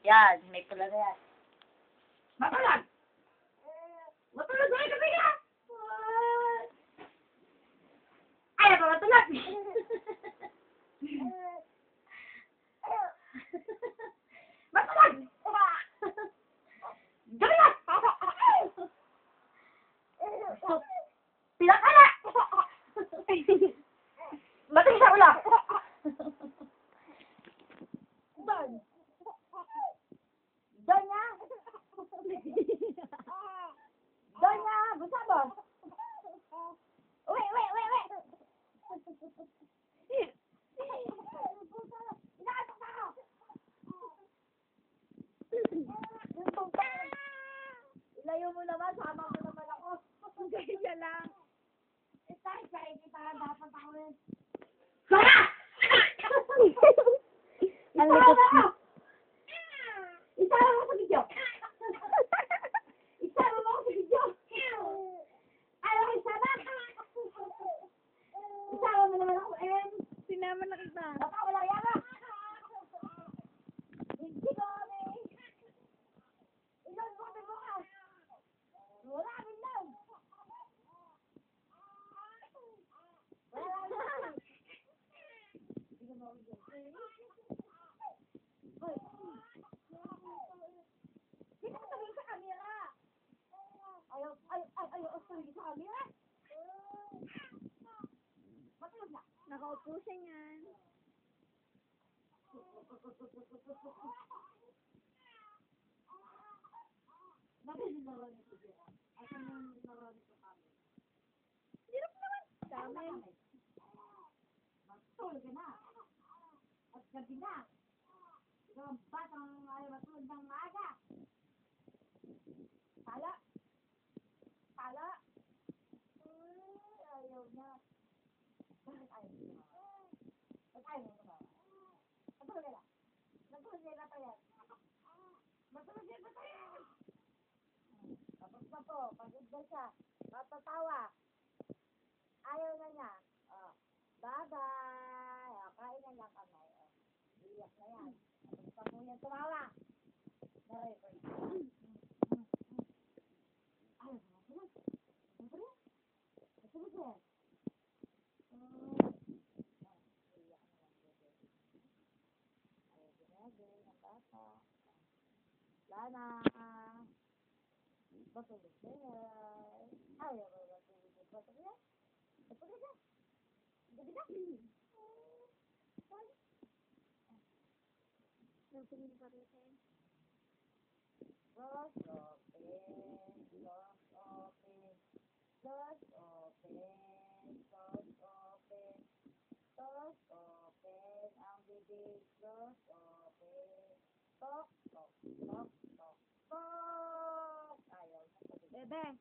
Yan, may pula na yan. Matulog! Matulog na kasi ka! Ayaw pa matulog! Matulog! Gabi na! Pinakala! Mating sa ulo! Don! Donya! Donya! Gusto mo? Uwi! Inaatok na ako! Ilayo mo naman, sama mo naman ako. Ganyan lang. Kahit kita, dapat ako rin. Sara! Ang likot mo. Isama mo sa video. Isama mo sa video. Ayaw ko isama. Isama mo naman ako, Em. Sinama na kita. Baka wala yara. Hindi ko kami. Ilan mo kami mukha. Wala rin lang. Wala lang. Hindi mo ako dyan. Hoy. Dito ka tumingin sa camera. Ayaw tumingin sa camera. Matulog na. Nakaupo siya niyan. Bakit naroon ito dyan? Asan yung naroon ito kami? Hirap naman. Sa amin. Matulog ka na. At gabi na. Ikaw ang batang ayaw matulog ng maaga. Pala. Pala. Ayaw na. Bakit ayaw na? Ba't ayaw na? Matulog ka na. Matulog ka na tayo. Matulog ka na tayo. Tapos na po, pagod na siya. Matatawa. Ayaw na niya. Oh. Bye-bye. Oh, kain na lang kami. Oh. Iyak na yan. Tapos na po yan tumawa. Na-record. Ayaw na. Matulog. Matulog. Matulog yan. Iyak na lang. Ayaw ginagay ng bata. Lana. Matulog na yan. Ayaw na matulog. Matulog yan. Matulog yan. Gabi na. Nagsingin pa rin siya. Close open. Close open. Close open. Close open. Close open. Ang bibig. Close open. Tok, tok, tok, tok, tok. Ayaw na. Bebe.